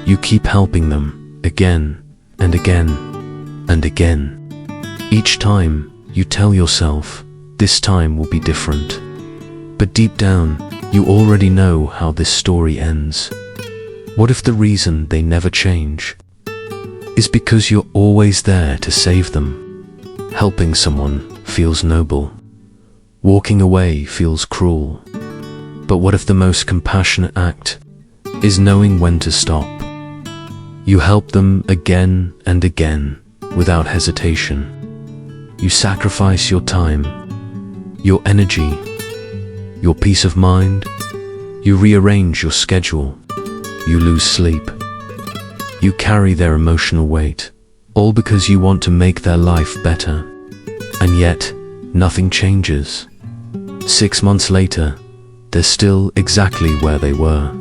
You keep helping them again and again and again. Each time you tell yourself, this time will be different. But deep down, you already know how this story ends. What if the reason they never change is because you're always there to save them? Helping someone feels noble. Walking away feels cruel. But what if the most compassionate act is knowing when to stop? You help them again and again without hesitation. You sacrifice your time, your energy, your peace of mind. You rearrange your schedule. You lose sleep. You carry their emotional weight, all because you want to make their life better. And yet, nothing changes. 6 months later, they're still exactly where they were.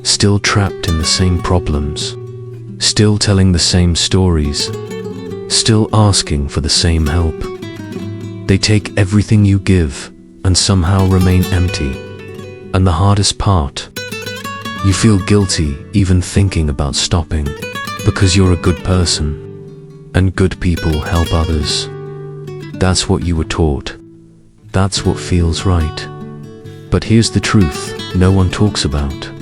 Still trapped in the same problems. Still telling the same stories. Still asking for the same help. They take everything you give and somehow remain empty. And the hardest part, you feel guilty even thinking about stopping, because you're a good person, and good people help others. That's what you were taught. That's what feels right. But here's the truth no one talks about.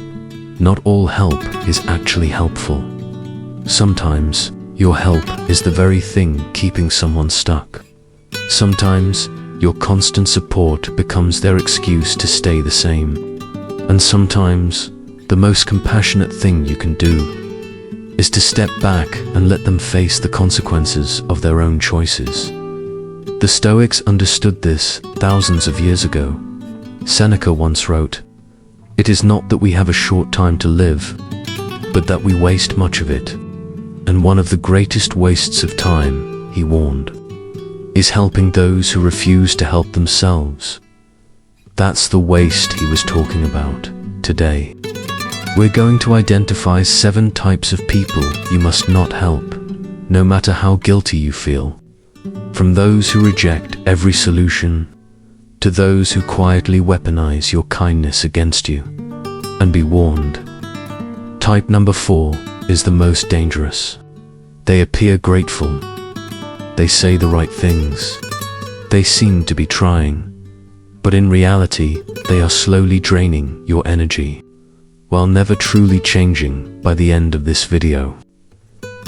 Not all help is actually helpful. Sometimes your help is the very thing keeping someone stuck. Sometimes your constant support becomes their excuse to stay the same. And sometimes the most compassionate thing you can do is to step back and let them face the consequences of their own choices. The Stoics understood this thousands of years ago. Seneca once wrote, "It is not that we have a short time to live, but that we waste much of it. And one of the greatest wastes of time," he warned, "is helping those who refuse to help themselves." That's the waste he was talking about today. We're going to identify 7 types of people you must not help, no matter how guilty you feel. From those who reject every solution, to those who quietly weaponize your kindness against you. And be warned. Type number 4 is the most dangerous. They appear grateful. They say the right things. They seem to be trying. But in reality, they are slowly draining your energy, while never truly changing. By the end of this video,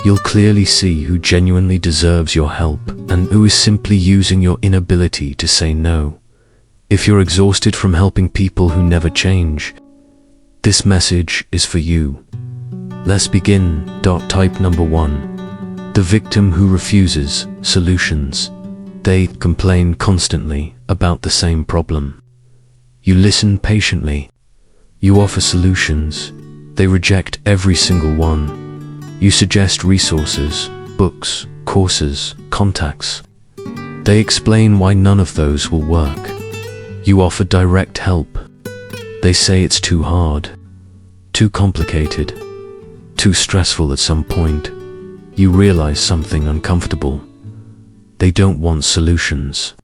you'll clearly see who genuinely deserves your help and who is simply using your inability to say no. If you're exhausted from helping people who never change, this message is for you. Let's begin. Type number 1. The victim who refuses solutions. They complain constantly about the same problem. You listen patiently. You offer solutions. They reject every single one. You suggest resources, books, courses, contacts. They explain why none of those will work. You offer direct help. They say it's too hard, too complicated, too stressful. At some point, you realize something uncomfortable. They don't want solutions.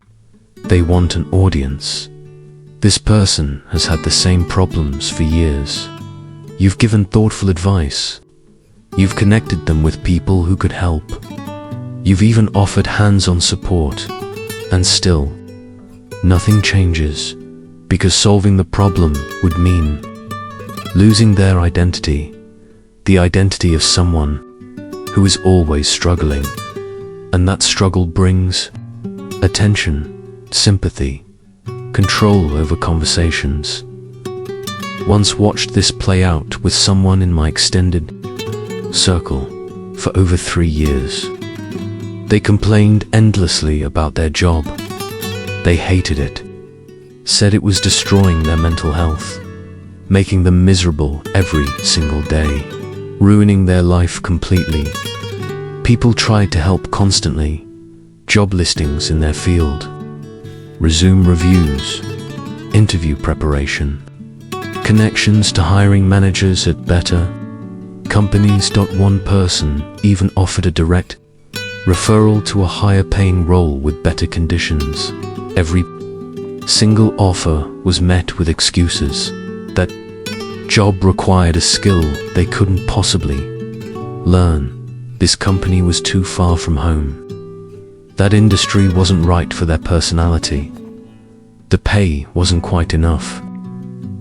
They want an audience. This person has had the same problems for years. You've given thoughtful advice. You've connected them with people who could help. You've even offered hands-on support. And still, nothing changes, because solving the problem would mean losing their identity, the identity of someone who is always struggling. And that struggle brings attention, sympathy, control over conversations. Once watched this play out with someone in my extended circle for over 3 years. They complained endlessly about their job. They hated it, said it was destroying their mental health, making them miserable every single day, ruining their life completely. People tried to help constantly. Job listings in their field, resume reviews, interview preparation, connections to hiring managers at better companies. One person even offered a direct referral to a higher paying role with better conditions. Every single offer was met with excuses that job required a skill they couldn't possibly learn. This company was too far from home. That industry wasn't right for their personality. The pay wasn't quite enough.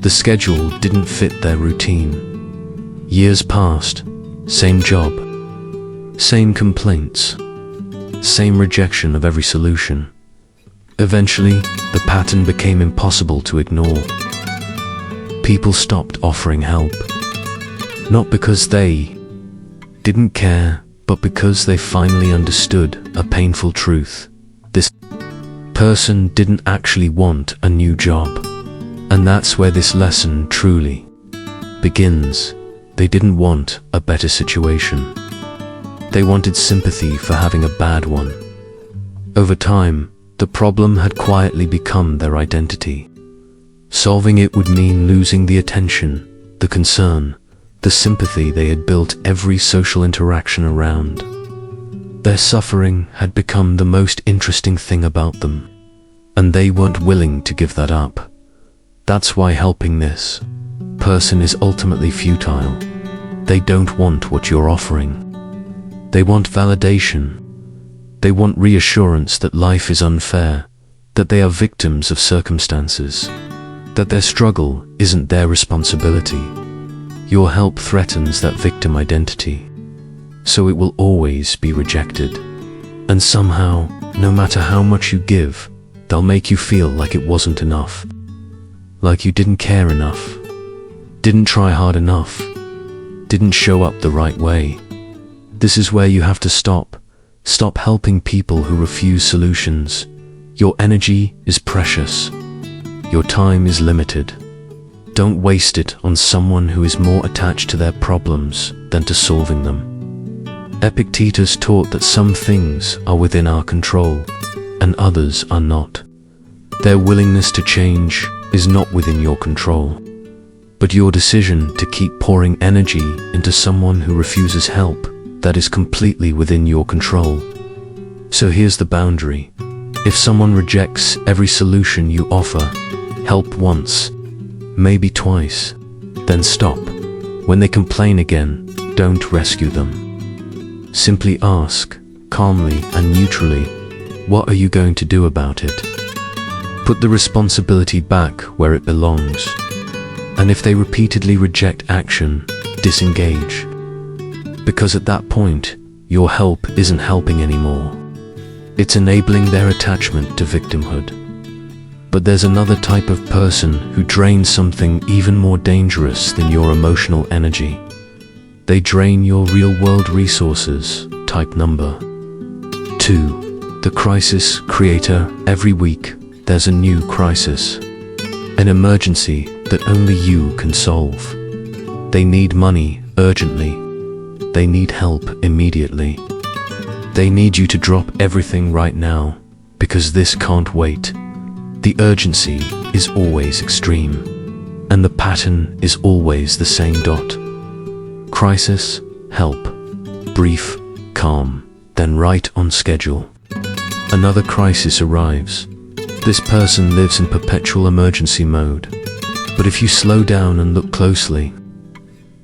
The schedule didn't fit their routine. Years passed, same job, same complaints, same rejection of every solution. Eventually, the pattern became impossible to ignore. People stopped offering help. Not because they didn't care, but because they finally understood a painful truth. This person didn't actually want a new job. And that's where this lesson truly begins. They didn't want a better situation. They wanted sympathy for having a bad one. Over time, the problem had quietly become their identity. Solving it would mean losing the attention, the concern, the sympathy they had built every social interaction around. Their suffering had become the most interesting thing about them, and they weren't willing to give that up. That's why helping this person is ultimately futile. They don't want what you're offering. They want validation. They want reassurance that life is unfair, that they are victims of circumstances, that their struggle isn't their responsibility. Your help threatens that victim identity, so it will always be rejected. And somehow, no matter how much you give, they'll make you feel like it wasn't enough, like you didn't care enough, didn't try hard enough, didn't show up the right way. This is where you have to stop. Stop helping people who refuse solutions. Your energy is precious. Your time is limited. Don't waste it on someone who is more attached to their problems than to solving them. Epictetus taught that some things are within our control and others are not. Their willingness to change is not within your control, but your decision to keep pouring energy into someone who refuses help, that is completely within your control. So here's the boundary. If someone rejects every solution you offer, help once, maybe twice, then stop. When they complain again, don't rescue them. Simply ask, calmly and neutrally, what are you going to do about it? Put the responsibility back where it belongs. And if they repeatedly reject action, disengage. Because at that point, your help isn't helping anymore. It's enabling their attachment to victimhood. But there's another type of person who drains something even more dangerous than your emotional energy. They drain your real-world resources. Type number 2. The crisis creator. Every week, there's a new crisis. An emergency that only you can solve. They need money urgently. They need help immediately. They need you to drop everything right now, because this can't wait. The urgency is always extreme, and the pattern is always the same dot. Crisis, help, brief, calm, then right on schedule. Another crisis arrives. This person lives in perpetual emergency mode. But if you slow down and look closely,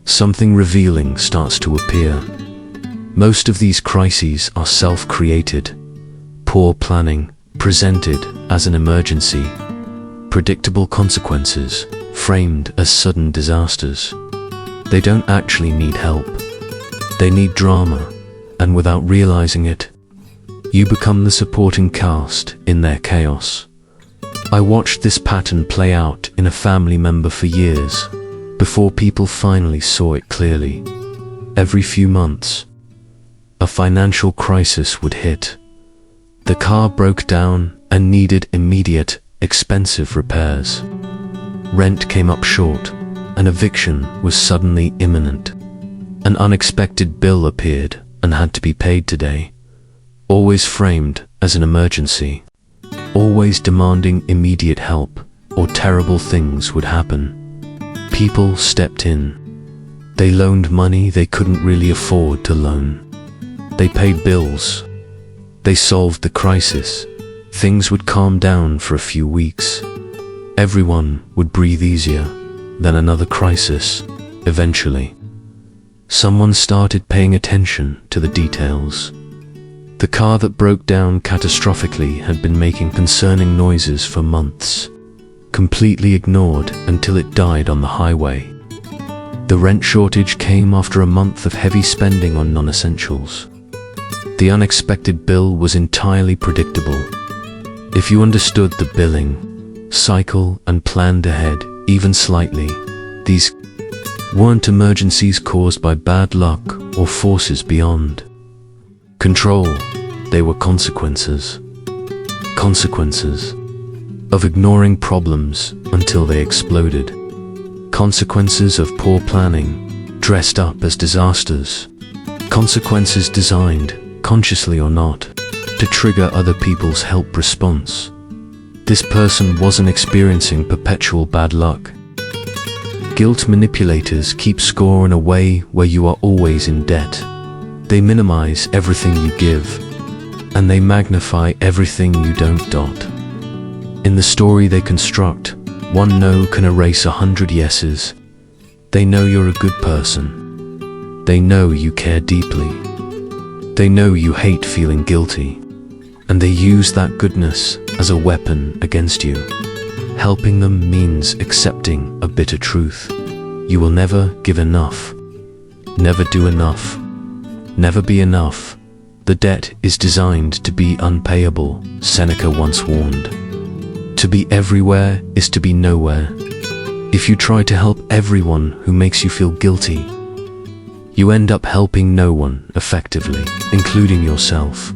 something revealing starts to appear. Most of these crises are self-created, poor planning, presented as an emergency, predictable consequences, framed as sudden disasters. They don't actually need help. They need drama, and without realizing it, you become the supporting cast in their chaos. I watched this pattern play out in a family member for years, before people finally saw it clearly. Every few months, a financial crisis would hit. The car broke down and needed immediate, expensive repairs. Rent came up short, and eviction was suddenly imminent. An unexpected bill appeared and had to be paid today, always framed as an emergency, always demanding immediate help, or terrible things would happen. People stepped in. They loaned money they couldn't really afford to loan. They paid bills. They solved the crisis. Things would calm down for a few weeks. Everyone would breathe easier. then another crisis. Eventually, someone started paying attention to the details. The car that broke down catastrophically had been making concerning noises for months, completely ignored until it died on the highway. The rent shortage came after a month of heavy spending on non-essentials. The unexpected bill was entirely predictable. If you understood the billing cycle and planned ahead, even slightly, these weren't emergencies caused by bad luck or forces beyond control. They were consequences. Consequences of ignoring problems until they exploded. Consequences of poor planning, dressed up as disasters. Consequences designed, consciously or not, to trigger other people's help response. This person wasn't experiencing perpetual bad luck. Guilt manipulators keep score in a way where you are always in debt. They minimize everything you give, and they magnify everything you don't. In the story they construct, one no can erase 100 yeses. They know you're a good person. They know you care deeply. They know you hate feeling guilty, and they use that goodness as a weapon against you. Helping them means accepting a bitter truth. You will never give enough, never do enough, never be enough. The debt is designed to be unpayable, Seneca once warned. To be everywhere is to be nowhere. If you try to help everyone who makes you feel guilty, you end up helping no one effectively, including yourself.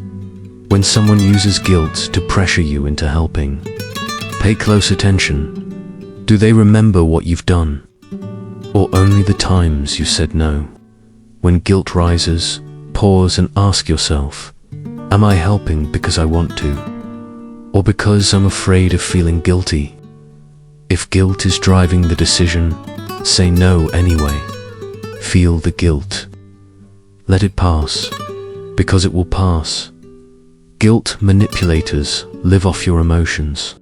When someone uses guilt to pressure you into helping, pay close attention. Do they remember what you've done? Or only the times you said no? When guilt rises, pause and ask yourself, am I helping because I want to? Or because I'm afraid of feeling guilty? If guilt is driving the decision, say no anyway. Feel the guilt. Let it pass, because it will pass. Guilt manipulators live off your emotions.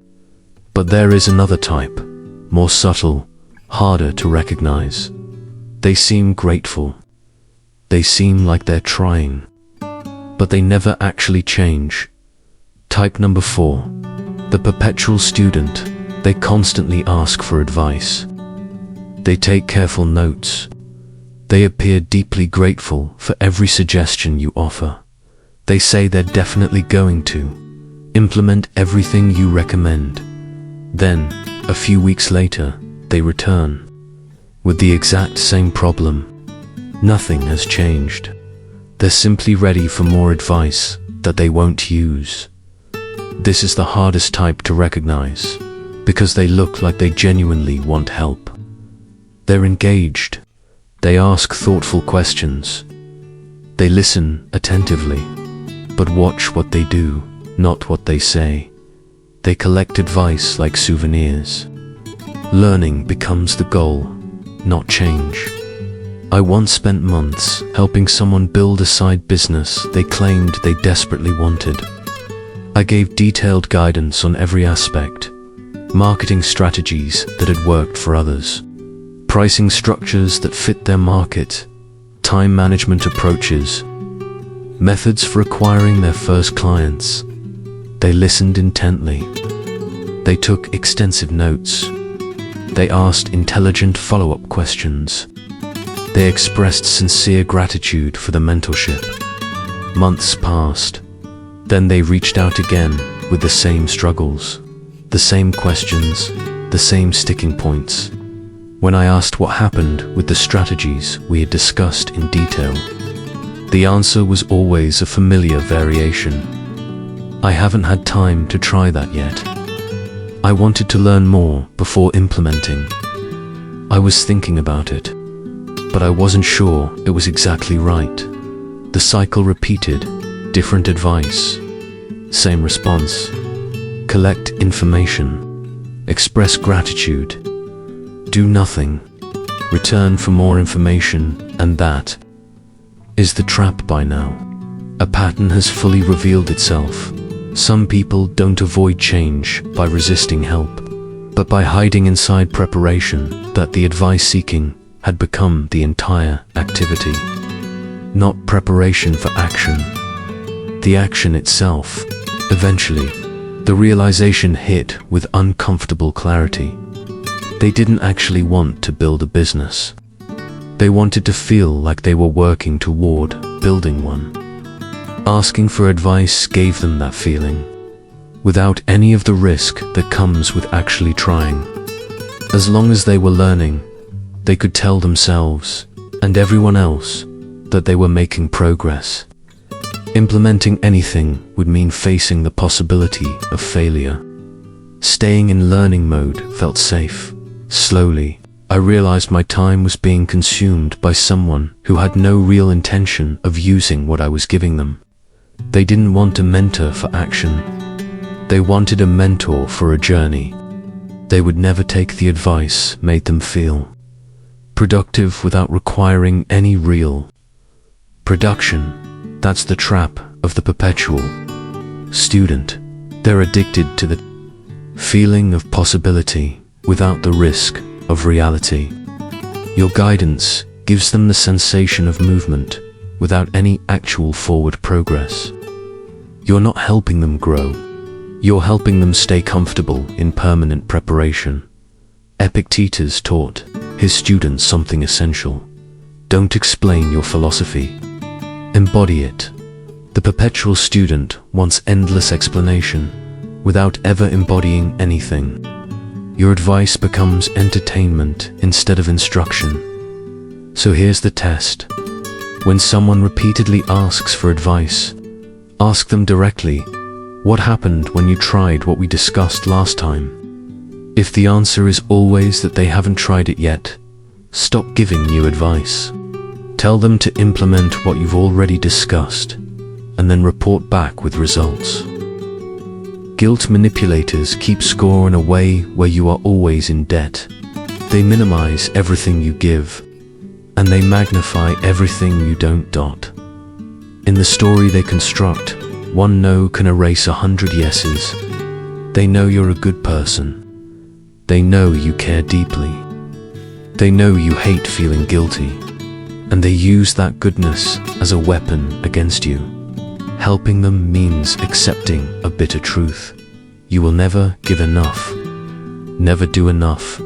But there is another type, more subtle, harder to recognize. They seem grateful. They seem like they're trying, but they never actually change. Type number 4, the perpetual student. They constantly ask for advice. They take careful notes. They appear deeply grateful for every suggestion you offer. They say they're definitely going to implement everything you recommend. Then, a few weeks later, they return with the exact same problem. Nothing has changed. They're simply ready for more advice that they won't use. This is the hardest type to recognize, because they look like they genuinely want help. They're engaged. They ask thoughtful questions. They listen attentively, but watch what they do, not what they say. They collect advice like souvenirs. Learning becomes the goal, not change. I once spent months helping someone build a side business they claimed they desperately wanted. I gave detailed guidance on every aspect, marketing strategies that had worked for others, pricing structures that fit their market, time management approaches, methods for acquiring their first clients. They listened intently. They took extensive notes. They asked intelligent follow-up questions. They expressed sincere gratitude for the mentorship. Months passed. Then they reached out again with the same struggles, the same questions, the same sticking points. When I asked what happened with the strategies we had discussed in detail, the answer was always a familiar variation. I haven't had time to try that yet. I wanted to learn more before implementing. I was thinking about it, but I wasn't sure it was exactly right. The cycle repeated, different advice, same response. Collect information, express gratitude, do nothing, return for more information, and that is the trap by now. A pattern has fully revealed itself. Some people don't avoid change by resisting help, but by hiding inside preparation, that the advice-seeking had become the entire activity. Not preparation for action, the action itself. Eventually, the realization hit with uncomfortable clarity. They didn't actually want to build a business. They wanted to feel like they were working toward building one. Asking for advice gave them that feeling, without any of the risk that comes with actually trying. As long as they were learning, they could tell themselves and everyone else that they were making progress. Implementing anything would mean facing the possibility of failure. Staying in learning mode felt safe. Slowly, I realized my time was being consumed by someone who had no real intention of using what I was giving them. They didn't want a mentor for action. They wanted a mentor for a journey. They would never take the advice made them feel productive without requiring any real production. That's the trap of the perpetual student. They're addicted to the feeling of possibility without the risk of reality. Your guidance gives them the sensation of movement without any actual forward progress. You're not helping them grow. You're helping them stay comfortable in permanent preparation. Epictetus taught his students something essential. Don't explain your philosophy. Embody it. The perpetual student wants endless explanation without ever embodying anything. Your advice becomes entertainment instead of instruction. So here's the test. When someone repeatedly asks for advice, ask them directly, what happened when you tried what we discussed last time? If the answer is always that they haven't tried it yet, stop giving new advice. Tell them to implement what you've already discussed, and then report back with results. Guilt manipulators keep score in a way where you are always in debt. They minimize everything you give, and they magnify everything you don't. In the story they construct, one no can erase 100 yeses. They know you're a good person. They know you care deeply. They know you hate feeling guilty, and they use that goodness as a weapon against you. Helping them means accepting a bitter truth. You will never give enough, never do enough,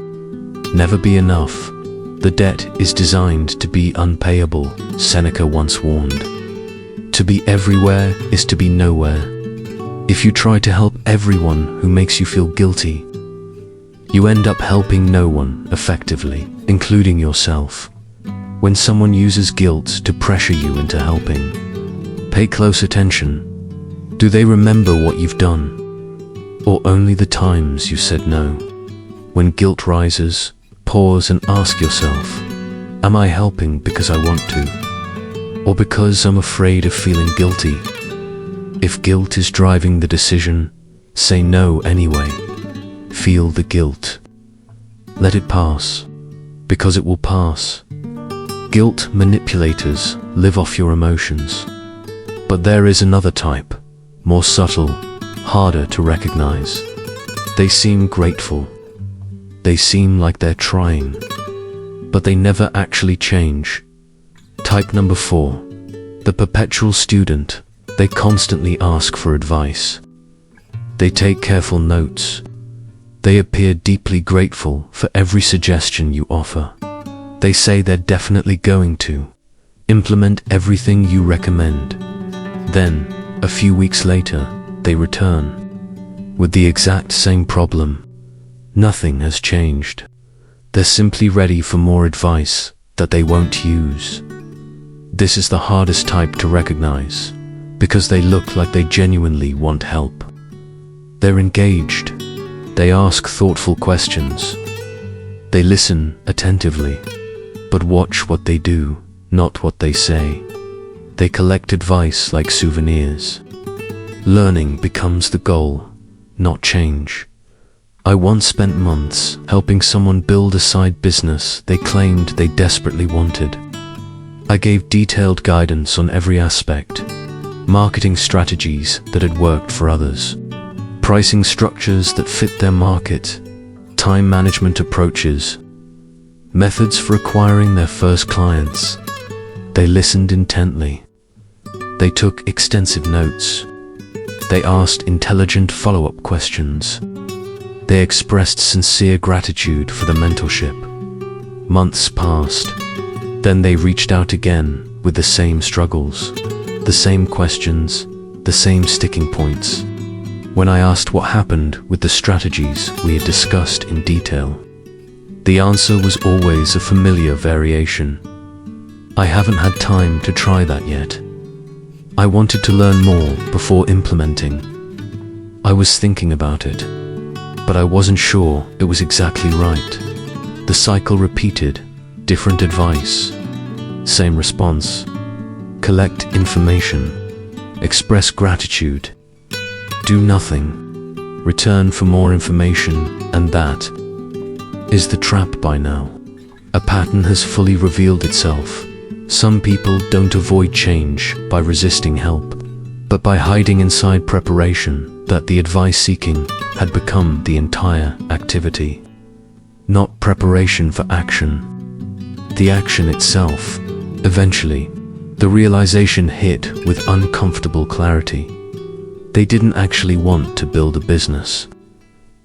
never be enough. The debt is designed to be unpayable, Seneca once warned. To be everywhere is to be nowhere. If you try to help everyone who makes you feel guilty, you end up helping no one effectively, including yourself. When someone uses guilt to pressure you into helping, pay close attention. Do they remember what you've done? Or only the times you said no? When guilt rises, pause and ask yourself, am I helping because I want to? Or because I'm afraid of feeling guilty? If guilt is driving the decision, say no anyway. Feel the guilt. Let it pass, because it will pass. Guilt manipulators live off your emotions. But there is another type, more subtle, harder to recognize. They seem grateful. They seem like they're trying, but they never actually change. Type number 4, the perpetual student. They constantly ask for advice. They take careful notes. They appear deeply grateful for every suggestion you offer. They say they're definitely going to implement everything you recommend. Then, a few weeks later, they return with the exact same problem. Nothing has changed. They're simply ready for more advice that they won't use. This is the hardest type to recognize, because they look like they genuinely want help. They're engaged. They ask thoughtful questions. They listen attentively, but watch what they do, not what they say. They collect advice like souvenirs. Learning becomes the goal, not change. I once spent months helping someone build a side business they claimed they desperately wanted. I gave detailed guidance on every aspect, marketing strategies that had worked for others, pricing structures that fit their market, time management approaches, methods for acquiring their first clients. They listened intently. They took extensive notes. They asked intelligent follow-up questions. They expressed sincere gratitude for the mentorship. Months passed. Then they reached out again with the same struggles, the same questions, the same sticking points. When I asked what happened with the strategies we had discussed in detail, the answer was always a familiar variation. I haven't had time to try that yet. I wanted to learn more before implementing. I was thinking about it, but I wasn't sure it was exactly right. The cycle repeated, different advice, same response. Collect information, express gratitude, do nothing, return for more information, and that is the trap by now. A pattern has fully revealed itself. Some people don't avoid change by resisting help, but by hiding inside preparation that the advice seeking had become the entire activity. Not preparation for action. The action itself. Eventually, the realization hit with uncomfortable clarity. They didn't actually want to build a business.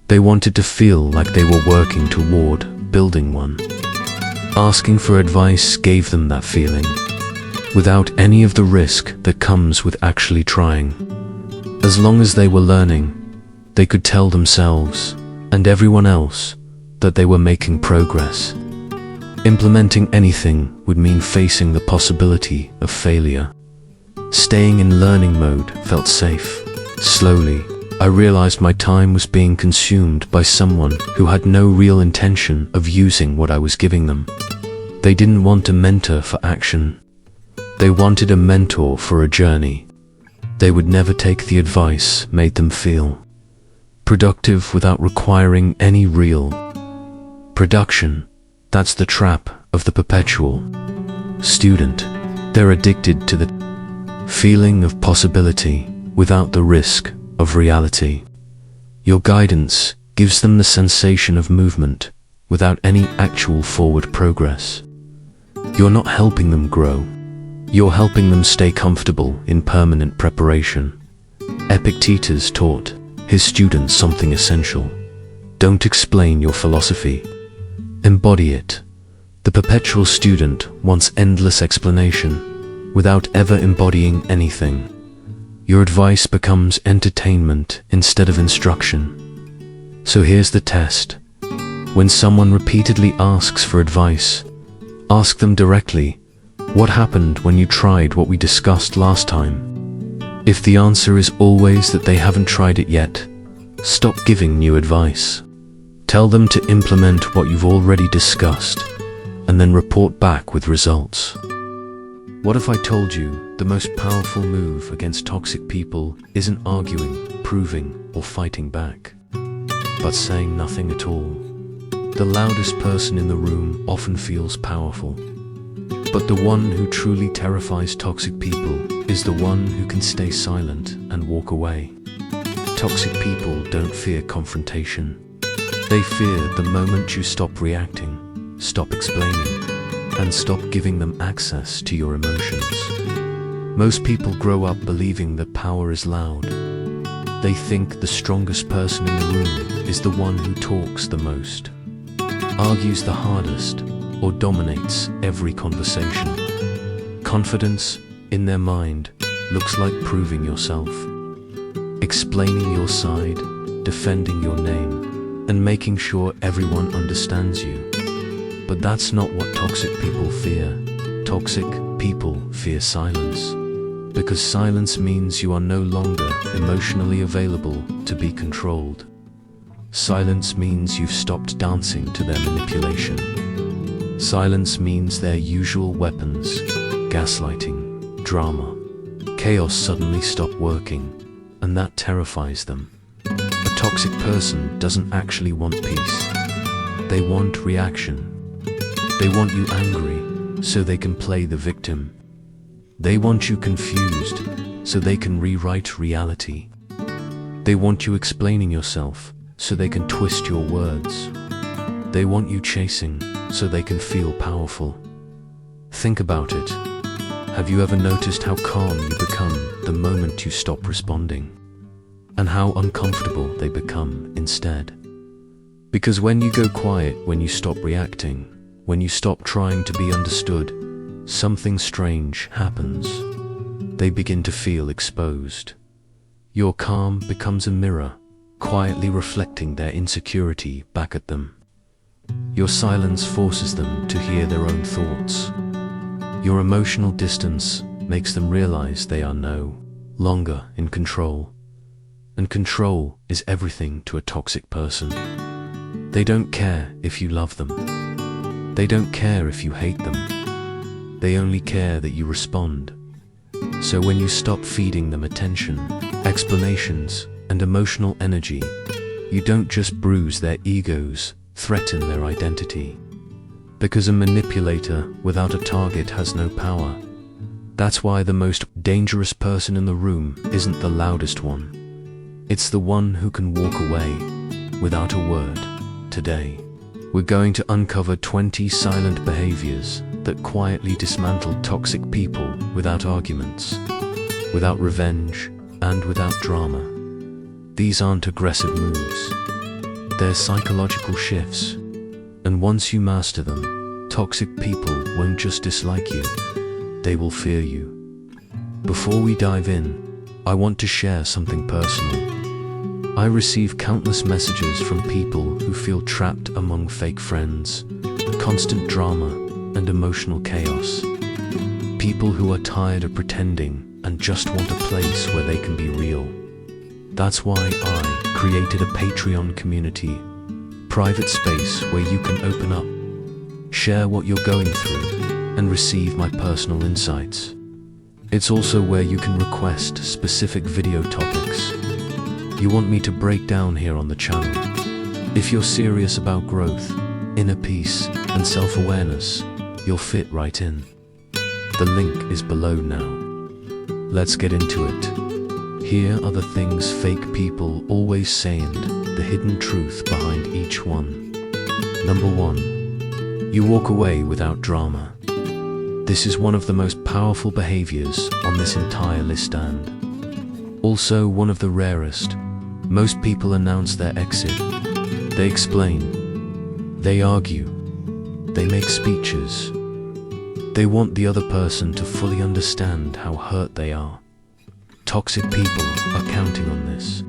They wanted to feel like they were working toward building one. Asking for advice gave them that feeling, without any of the risk that comes with actually trying. As long as they were learning, they could tell themselves and everyone else that they were making progress. Implementing anything would mean facing the possibility of failure. Staying in learning mode felt safe. Slowly, I realized my time was being consumed by someone who had no real intention of using what I was giving them. They didn't want a mentor for action. They wanted a mentor for a journey. They would never take the advice made them feel productive without requiring any real production. That's the trap of the perpetual student. They're addicted to the feeling of possibility without the risk of reality. Your guidance gives them the sensation of movement without any actual forward progress. You're not helping them grow. You're helping them stay comfortable in permanent preparation. Epictetus taught his students something essential. Don't explain your philosophy. Embody it. The perpetual student wants endless explanation without ever embodying anything. Your advice becomes entertainment instead of instruction. So here's the test. When someone repeatedly asks for advice, ask them directly, what happened when you tried what we discussed last time? If the answer is always that they haven't tried it yet, stop giving new advice. Tell them to implement what you've already discussed, and then report back with results. What if I told you the most powerful move against toxic people isn't arguing, proving, or fighting back, but saying nothing at all? The loudest person in the room often feels powerful, but the one who truly terrifies toxic people is the one who can stay silent and walk away. Toxic people don't fear confrontation. They fear the moment you stop reacting, stop explaining, and stop giving them access to your emotions. Most people grow up believing that power is loud. They think the strongest person in the room is the one who talks the most, argues the hardest, or dominates every conversation. Confidence, in their mind, looks like proving yourself, explaining your side, defending your name, and making sure everyone understands you. But that's not what toxic people fear. Toxic people fear silence, because silence means you are no longer emotionally available to be controlled. Silence means you've stopped dancing to their manipulation. Silence means their usual weapons, gaslighting, drama, chaos, suddenly stop working, and that terrifies them. A toxic person doesn't actually want peace. They want reaction. They want you angry so they can play the victim. They want you confused so they can rewrite reality. They want you explaining yourself so they can twist your words. They want you chasing so they can feel powerful. Think about it. Have you ever noticed how calm you become the moment you stop responding? And how uncomfortable they become instead? Because when you go quiet, when you stop reacting, when you stop trying to be understood, something strange happens. They begin to feel exposed. Your calm becomes a mirror, quietly reflecting their insecurity back at them. Your silence forces them to hear their own thoughts. Your emotional distance makes them realize they are no longer in control. And control is everything to a toxic person. They don't care if you love them. They don't care if you hate them. They only care that you respond. So when you stop feeding them attention, explanations, and emotional energy, you don't just bruise their egos, threaten their identity. Because a manipulator without a target has no power. That's why the most dangerous person in the room isn't the loudest one. It's the one who can walk away without a word. Today, we're going to uncover 20 silent behaviors that quietly dismantle toxic people without arguments, without revenge, and without drama. These aren't aggressive moves. They're psychological shifts. And once you master them, toxic people won't just dislike you, they will fear you. Before we dive in, I want to share something personal. I receive countless messages from people who feel trapped among fake friends, constant drama, and emotional chaos. People who are tired of pretending and just want a place where they can be real. That's why I created a Patreon community, private space where you can open up, share what you're going through, and receive my personal insights. It's also where you can request specific video topics you want me to break down here on the channel. If you're serious about growth, inner peace, and self-awareness, you'll fit right in. The link is below now. Let's get into it. Here are the things fake people always say and the hidden truth behind each one. Number 1. You walk away without drama. This is one of the most powerful behaviors on this entire list and also one of the rarest. Most people announce their exit. They explain. They argue. They make speeches. They want the other person to fully understand how hurt they are. Toxic people are counting on this,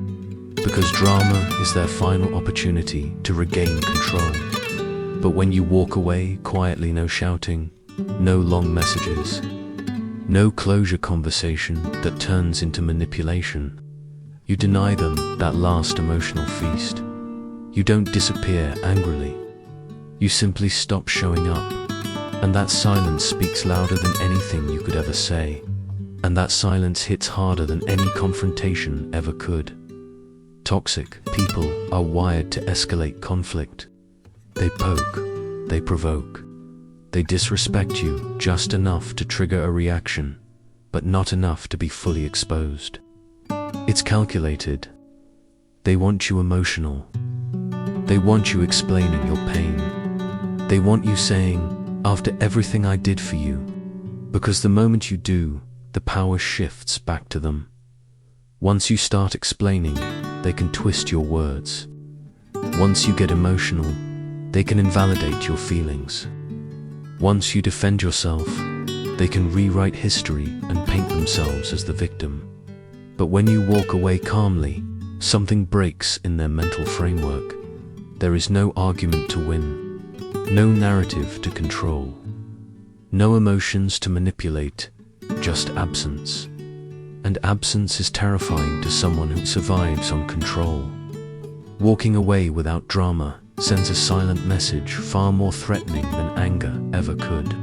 because drama is their final opportunity to regain control. But when you walk away quietly, no shouting, no long messages, no closure conversation that turns into manipulation, you deny them that last emotional feast. You don't disappear angrily. You simply stop showing up. And that silence speaks louder than anything you could ever say. And that silence hits harder than any confrontation ever could. Toxic people are wired to escalate conflict. They poke, they provoke, they disrespect you just enough to trigger a reaction, but not enough to be fully exposed. It's calculated. They want you emotional. They want you explaining your pain. They want you saying, "After everything I did for you," because the moment you do, the power shifts back to them. Once you start explaining, they can twist your words. Once you get emotional, they can invalidate your feelings. Once you defend yourself, they can rewrite history and paint themselves as the victim. But when you walk away calmly, something breaks in their mental framework. There is no argument to win, no narrative to control, no emotions to manipulate, just absence. And absence is terrifying to someone who survives on control. Walking away without drama sends a silent message far more threatening than anger ever could.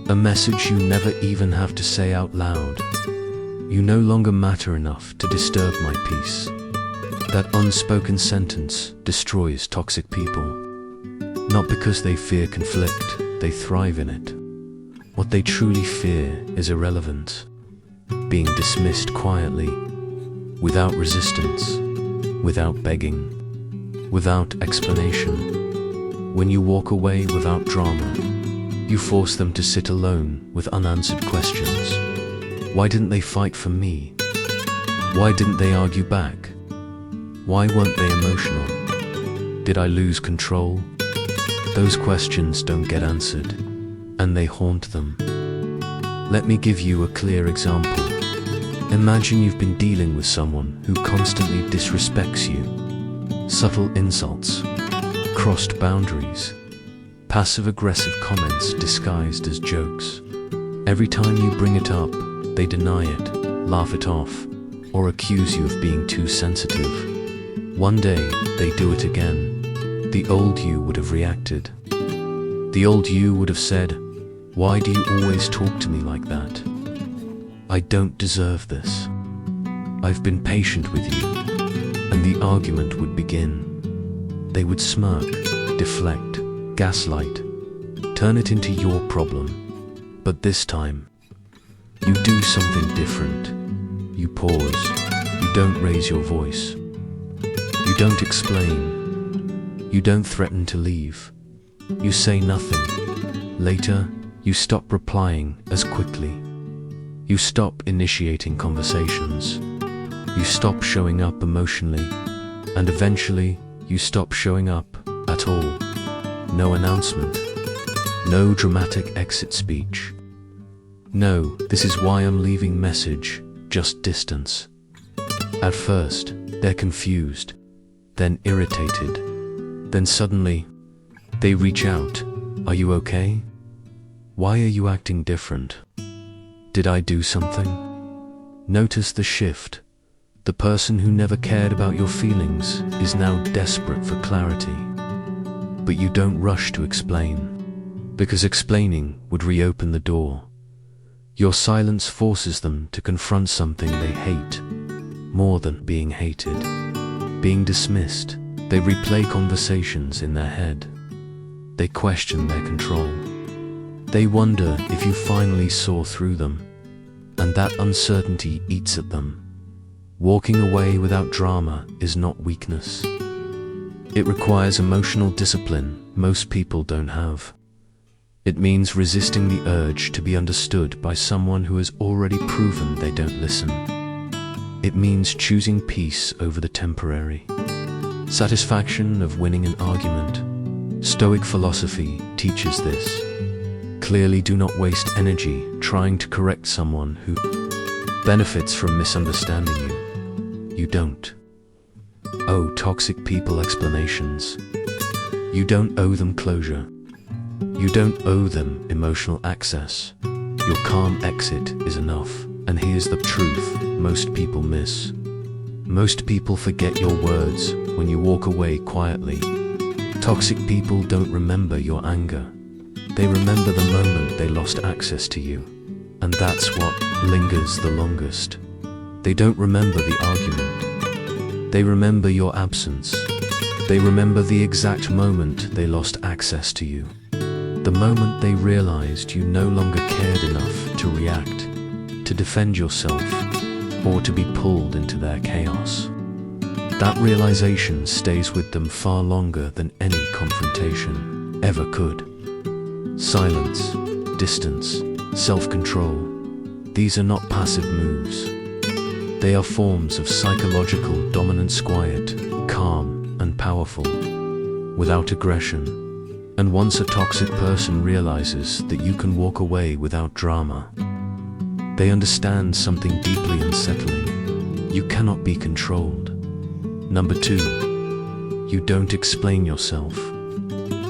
A message you never even have to say out loud. You no longer matter enough to disturb my peace. That unspoken sentence destroys toxic people. Not because they fear conflict, they thrive in it. What they truly fear is irrelevance, being dismissed quietly, without resistance, without begging, without explanation. When you walk away without drama, you force them to sit alone with unanswered questions. Why didn't they fight for me? Why didn't they argue back? Why weren't they emotional? Did I lose control? Those questions don't get answered, and they haunt them. Let me give you a clear example. Imagine you've been dealing with someone who constantly disrespects you. Subtle insults, crossed boundaries, passive-aggressive comments disguised as jokes. Every time you bring it up, they deny it, laugh it off, or accuse you of being too sensitive. One day, they do it again. The old you would have reacted. The old you would have said, "Why do you always talk to me like that? I don't deserve this. I've been patient with you." And the argument would begin. They would smirk, deflect, gaslight, turn it into your problem. But this time, you do something different. You pause. You don't raise your voice. You don't explain. You don't threaten to leave. You say nothing. Later, you stop replying as quickly. You stop initiating conversations. You stop showing up emotionally. And eventually, you stop showing up at all. No announcement. No dramatic exit speech. No, this is why I'm leaving message, just distance. At first, they're confused, then irritated. Then suddenly, they reach out. Are you okay? Why are you acting different? Did I do something? Notice the shift. The person who never cared about your feelings is now desperate for clarity. But you don't rush to explain, because explaining would reopen the door. Your silence forces them to confront something they hate, more than being hated. Being dismissed, they replay conversations in their head. They question their control. They wonder if you finally saw through them, and that uncertainty eats at them. Walking away without drama is not weakness. It requires emotional discipline most people don't have. It means resisting the urge to be understood by someone who has already proven they don't listen. It means choosing peace over the temporary satisfaction of winning an argument. Stoic philosophy teaches this. Clearly, do not waste energy trying to correct someone who benefits from misunderstanding you. You don't owe toxic people explanations. You don't owe them closure. You don't owe them emotional access. Your calm exit is enough. And here's the truth most people miss. Most people forget your words when you walk away quietly. Toxic people don't remember your anger. They remember the moment they lost access to you. And that's what lingers the longest. They don't remember the argument. They remember your absence. They remember the exact moment they lost access to you. The moment they realized you no longer cared enough to react, to defend yourself, or to be pulled into their chaos. That realization stays with them far longer than any confrontation ever could. Silence, distance, self-control. These are not passive moves. They are forms of psychological dominance, quiet, calm, and powerful, without aggression. And once a toxic person realizes that you can walk away without drama, they understand something deeply unsettling. You cannot be controlled. Number 2, you don't explain yourself.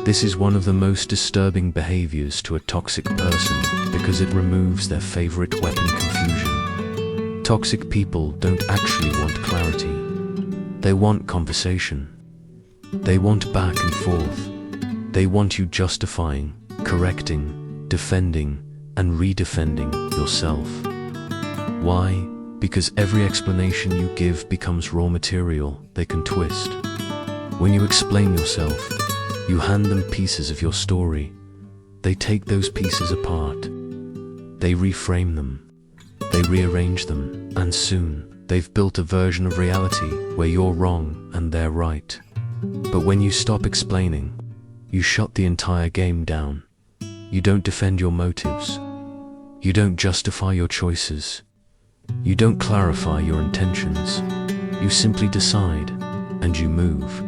This is one of the most disturbing behaviors to a toxic person because it removes their favorite weapon, confusion. Toxic people don't actually want clarity. They want conversation. They want back and forth. They want you justifying, correcting, defending, and redefending yourself. Why? Because every explanation you give becomes raw material they can twist. When you explain yourself, you hand them pieces of your story. They take those pieces apart. They reframe them. They rearrange them. And soon, they've built a version of reality where you're wrong and they're right. But when you stop explaining, You shut the entire game down. You don't defend your motives. You don't justify your choices. You don't clarify your intentions. You simply decide, and you move.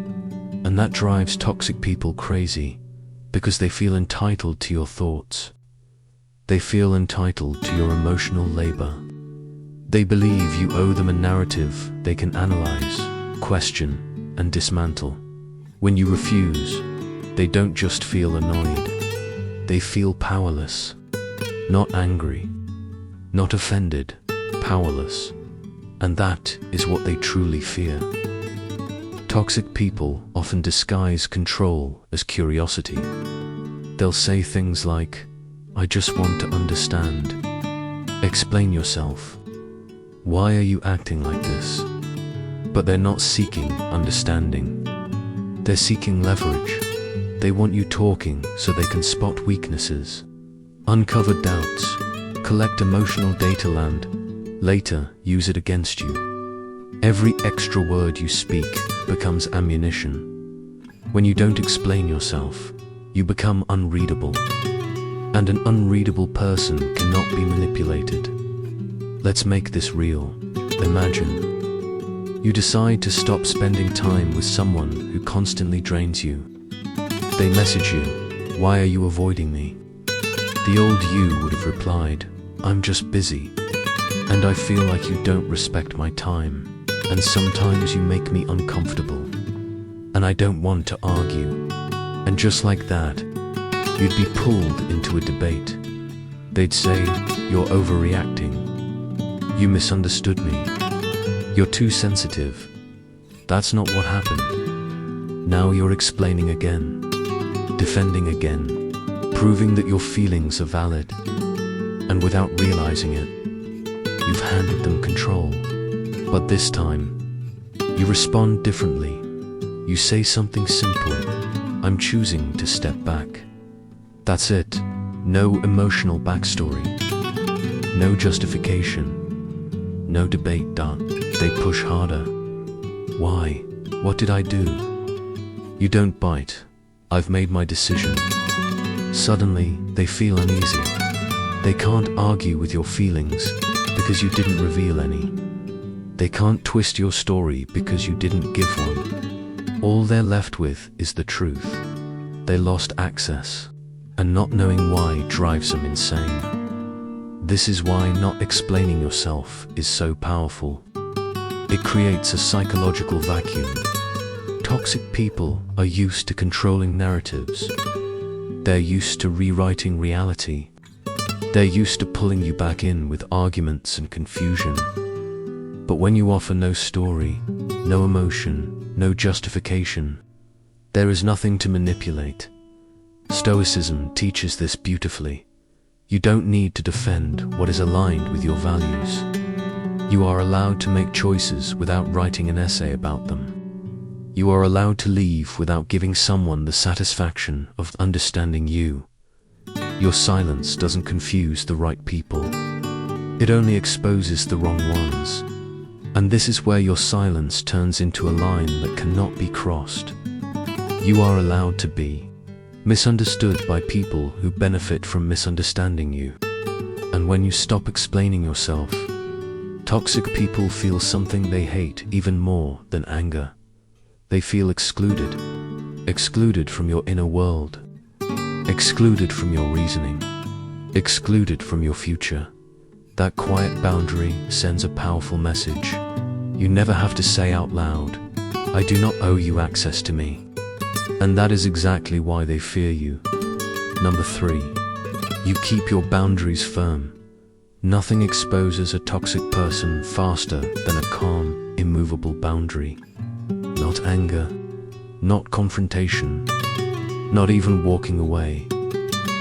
And that drives toxic people crazy, because they feel entitled to your thoughts. They feel entitled to your emotional labor. They believe you owe them a narrative they can analyze, question, and dismantle. When you refuse, they don't just feel annoyed. They feel powerless. Not angry, not offended, powerless. And that is what they truly fear. Toxic people often disguise control as curiosity. They'll say things like, "I just want to understand." Explain yourself. Why are you acting like this? But they're not seeking understanding. They're seeking leverage. They want you talking so they can spot weaknesses, uncover doubts, collect emotional data and later use it against you. Every extra word you speak becomes ammunition. When you don't explain yourself, you become unreadable. And an unreadable person cannot be manipulated. Let's make this real. Imagine you decide to stop spending time with someone who constantly drains you. They message you, "Why are you avoiding me?" The old you would have replied, "I'm just busy. And I feel like you don't respect my time. And sometimes you make me uncomfortable. And I don't want to argue." And just like that, you'd be pulled into a debate. They'd say, "You're overreacting. You misunderstood me. You're too sensitive. That's not what happened." Now you're explaining again, defending again, proving that your feelings are valid. And without realizing it, you've handed them control. But this time, you respond differently. You say something simple, "I'm choosing to step back." That's it. No emotional backstory. No justification. No debate. They push harder. Why? What did I do? You don't bite. I've made my decision. Suddenly, they feel uneasy. They can't argue with your feelings because you didn't reveal any. They can't twist your story because you didn't give one. All they're left with is the truth. They lost access, and not knowing why drives them insane. This is why not explaining yourself is so powerful. It creates a psychological vacuum. Toxic people are used to controlling narratives. They're used to rewriting reality. They're used to pulling you back in with arguments and confusion. But when you offer no story, no emotion, no justification, there is nothing to manipulate. Stoicism teaches this beautifully. You don't need to defend what is aligned with your values. You are allowed to make choices without writing an essay about them. You are allowed to leave without giving someone the satisfaction of understanding you. Your silence doesn't confuse the right people. It only exposes the wrong ones. And this is where your silence turns into a line that cannot be crossed. You are allowed to be misunderstood by people who benefit from misunderstanding you. And when you stop explaining yourself, toxic people feel something they hate even more than anger. They feel excluded. Excluded from your inner world. Excluded from your reasoning. Excluded from your future. That quiet boundary sends a powerful message. You never have to say out loud, "I do not owe you access to me." And that is exactly why they fear you. Number 3, you keep your boundaries firm. Nothing exposes a toxic person faster than a calm, immovable boundary. Not anger, not confrontation, not even walking away.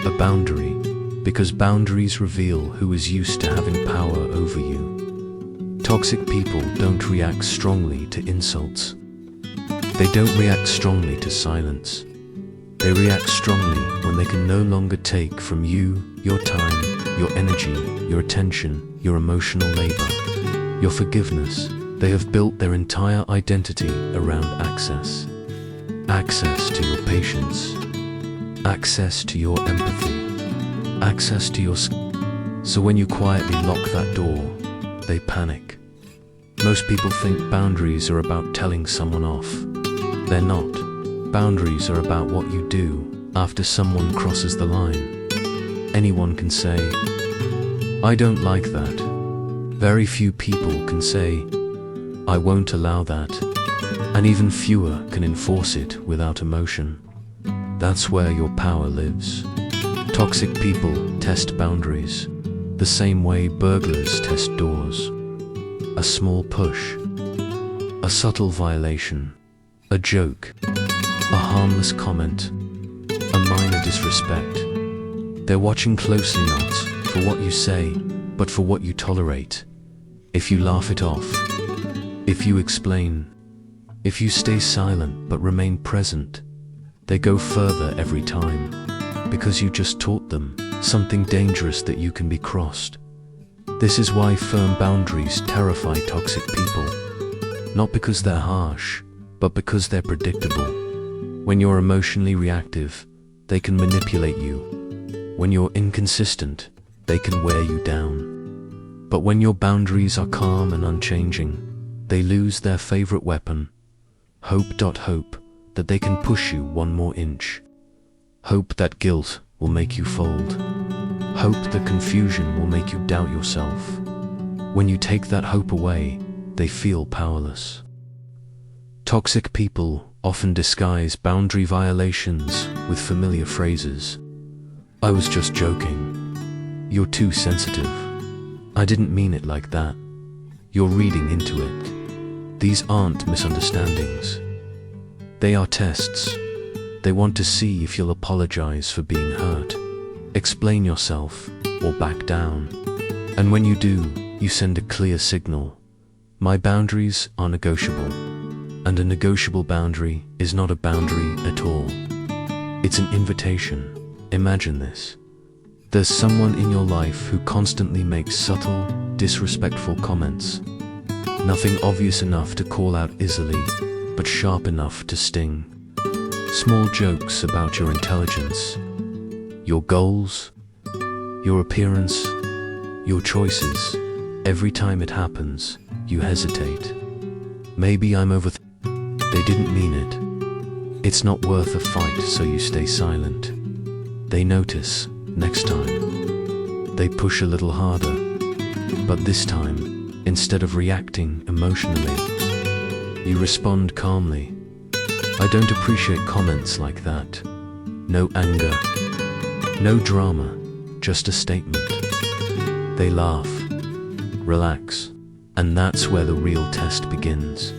A boundary, because boundaries reveal who is used to having power over you. Toxic people don't react strongly to insults. They don't react strongly to silence. They react strongly when they can no longer take from you your time, your energy, your attention, your emotional labor, your forgiveness. They have built their entire identity around access. Access to your patience, access to your empathy, access to your So when you quietly lock that door, they panic. Most people think boundaries are about telling someone off. They're not. Boundaries are about what you do after someone crosses the line. Anyone can say, "I don't like that." Very few people can say, "I won't allow that." And even fewer can enforce it without emotion. That's where your power lives. Toxic people test boundaries, the same way burglars test doors. A small push, a subtle violation, a joke, a harmless comment, a minor disrespect. They're watching closely not for what you say, but for what you tolerate. If you laugh it off, if you explain, if you stay silent but remain present, they go further every time, because you just taught them something dangerous that you can be crossed. This is why firm boundaries terrify toxic people. Not because they're harsh, but because they're predictable. When you're emotionally reactive, they can manipulate you. When you're inconsistent, they can wear you down. But when your boundaries are calm and unchanging, they lose their favorite weapon. Hope that they can push you one more inch. Hope that guilt will make you fold. Hope that confusion will make you doubt yourself. When you take that hope away, they feel powerless. Toxic people often disguise boundary violations with familiar phrases. "I was just joking." "You're too sensitive." "I didn't mean it like that." "You're reading into it." These aren't misunderstandings. They are tests. They want to see if you'll apologize for being hurt, explain yourself, or back down. And when you do, you send a clear signal. My boundaries are negotiable. And a negotiable boundary is not a boundary at all. It's an invitation. Imagine this. There's someone in your life who constantly makes subtle, disrespectful comments. Nothing obvious enough to call out easily, but sharp enough to sting. Small jokes about your intelligence, your goals, your appearance, your choices. Every time it happens, you hesitate. Maybe I'm They didn't mean it. It's not worth a fight, so you stay silent. They notice next time. They push a little harder. But this time, instead of reacting emotionally, you respond calmly. I don't appreciate comments like that. No anger, no drama, just a statement. They laugh, relax, and that's where the real test begins.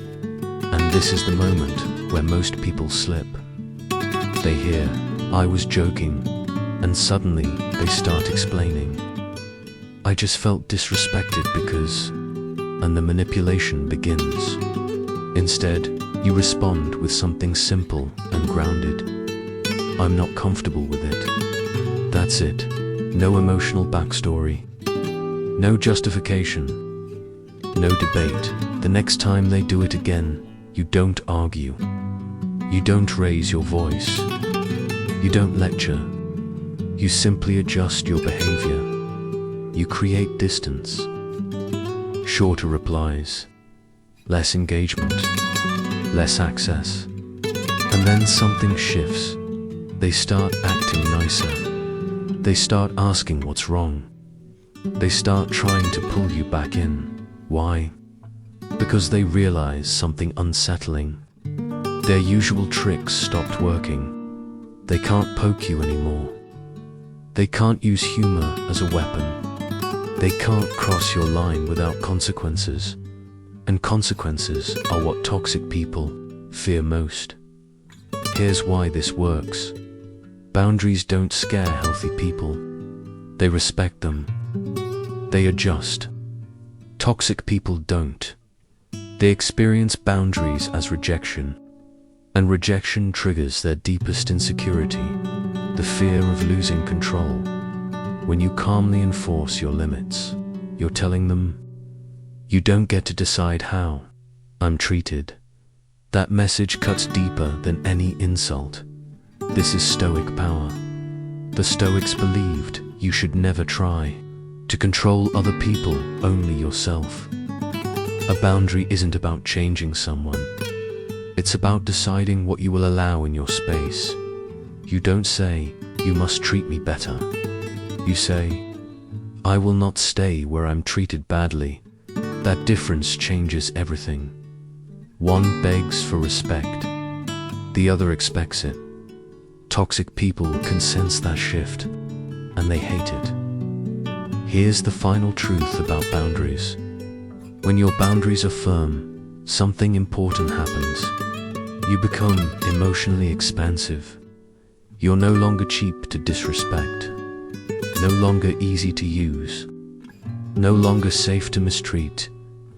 And this is the moment where most people slip. They hear, "I was joking," and suddenly they start explaining. "I just felt disrespected because..." And the manipulation begins. Instead, you respond with something simple and grounded. "I'm not comfortable with it." That's it. No emotional backstory. No justification. No debate. The next time they do it again, you don't argue. You don't raise your voice. You don't lecture. You simply adjust your behavior. You create distance. Shorter replies. Less engagement. Less access. And then something shifts. They start acting nicer. They start asking what's wrong. They start trying to pull you back in. Why? Because they realize something unsettling. Their usual tricks stopped working. They can't poke you anymore. They can't use humor as a weapon. They can't cross your line without consequences. And consequences are what toxic people fear most. Here's why this works. Boundaries don't scare healthy people. They respect them. They adjust. Toxic people don't. They experience boundaries as rejection, and rejection triggers their deepest insecurity, the fear of losing control. When you calmly enforce your limits, you're telling them, "You don't get to decide how I'm treated." That message cuts deeper than any insult. This is Stoic power. The Stoics believed you should never try to control other people, only yourself. A boundary isn't about changing someone. It's about deciding what you will allow in your space. You don't say, "You must treat me better." You say, "I will not stay where I'm treated badly." That difference changes everything. One begs for respect. The other expects it. Toxic people can sense that shift, and they hate it. Here's the final truth about boundaries. When your boundaries are firm, something important happens. You become emotionally expansive. You're no longer cheap to disrespect, no longer easy to use, no longer safe to mistreat,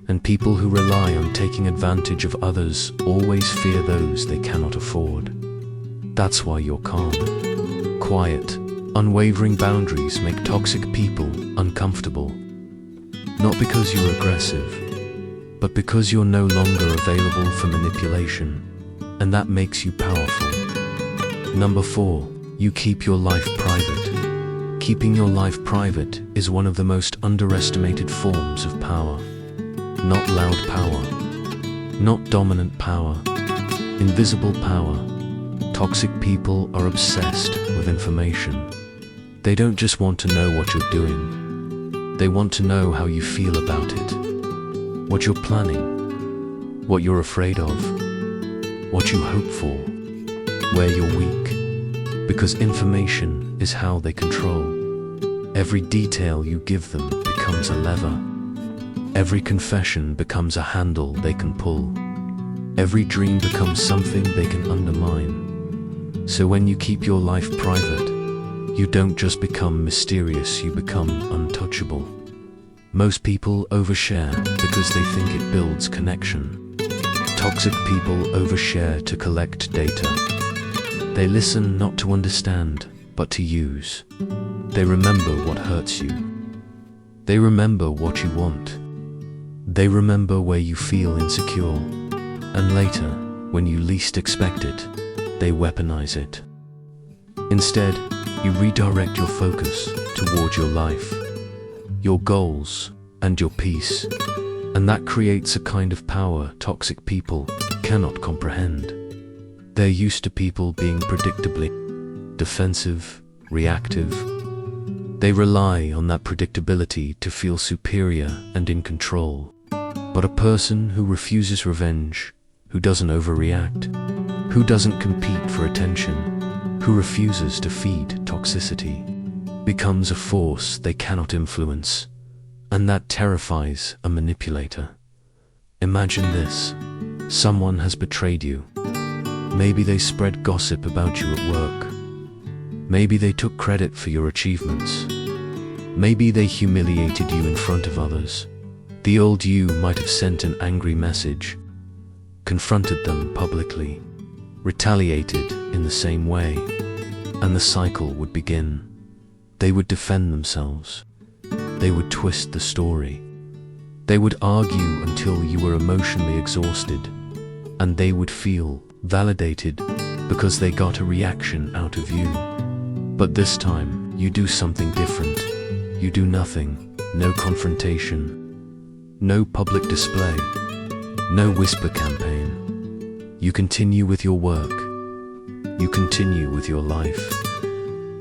and people who rely on taking advantage of others always fear those they cannot afford. That's why you're calm. Quiet, unwavering boundaries make toxic people uncomfortable. Not because you're aggressive, but because you're no longer available for manipulation, and that makes you powerful. Number 4, you keep your life private. Keeping your life private is one of the most underestimated forms of power. Not loud power, not dominant power, invisible power. Toxic people are obsessed with information. They don't just want to know what you're doing. They want to know how you feel about it, what you're planning, what you're afraid of, what you hope for, where you're weak. Because information is how they control. Every detail you give them becomes a lever. Every confession becomes a handle they can pull. Every dream becomes something they can undermine. So when you keep your life private, you don't just become mysterious, you become untouchable. Most people overshare because they think it builds connection. Toxic people overshare to collect data. They listen not to understand, but to use. They remember what hurts you. They remember what you want. They remember where you feel insecure. And later, when you least expect it, they weaponize it. Instead, you redirect your focus toward your life, your goals, and your peace. And that creates a kind of power toxic people cannot comprehend. They're used to people being predictably defensive, reactive. They rely on that predictability to feel superior and in control. But a person who refuses revenge, who doesn't overreact, who doesn't compete for attention, who refuses to feed toxicity, becomes a force they cannot influence, and that terrifies a manipulator. Imagine this. Someone has betrayed you. Maybe they spread gossip about you at work. Maybe they took credit for your achievements. Maybe they humiliated you in front of others. The old you might have sent an angry message, confronted them publicly, retaliated in the same way, and the cycle would begin. They would defend themselves. They would twist the story. They would argue until you were emotionally exhausted, and they would feel validated because they got a reaction out of you. But this time, you do something different. You do nothing, no confrontation, no public display, no whisper campaign. You continue with your work. You continue with your life.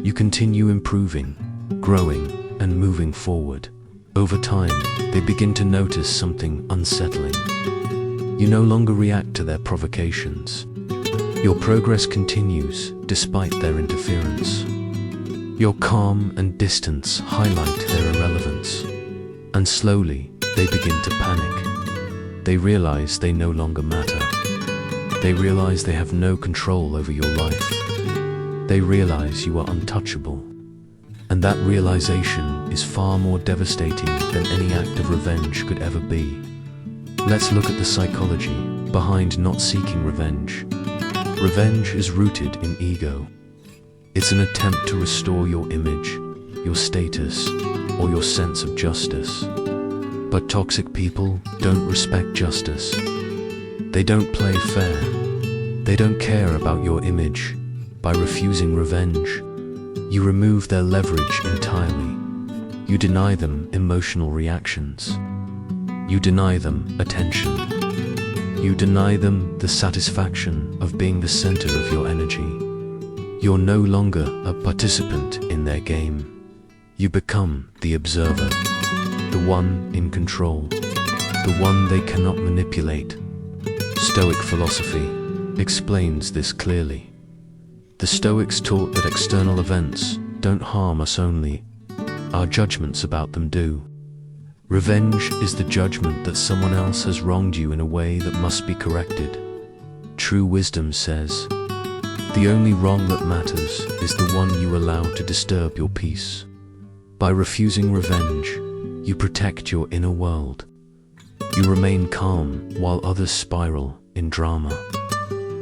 You continue improving, growing, and moving forward. Over time, they begin to notice something unsettling. You no longer react to their provocations. Your progress continues despite their interference. Your calm and distance highlight their irrelevance. And slowly, they begin to panic. They realize they no longer matter. They realize they have no control over your life. They realize you are untouchable. And that realization is far more devastating than any act of revenge could ever be. Let's look at the psychology behind not seeking revenge. Revenge is rooted in ego. It's an attempt to restore your image, your status, or your sense of justice. But toxic people don't respect justice. They don't play fair. They don't care about your image, By refusing revenge, you remove their leverage entirely. You deny them emotional reactions. You deny them attention. You deny them the satisfaction of being the center of your energy. You're no longer a participant in their game. You become the observer, the one in control, the one they cannot manipulate. Stoic philosophy explains this clearly. The Stoics taught that external events don't harm us only, our judgments about them do. Revenge is the judgment that someone else has wronged you in a way that must be corrected. True wisdom says, the only wrong that matters is the one you allow to disturb your peace. By refusing revenge, you protect your inner world. You remain calm while others spiral in drama.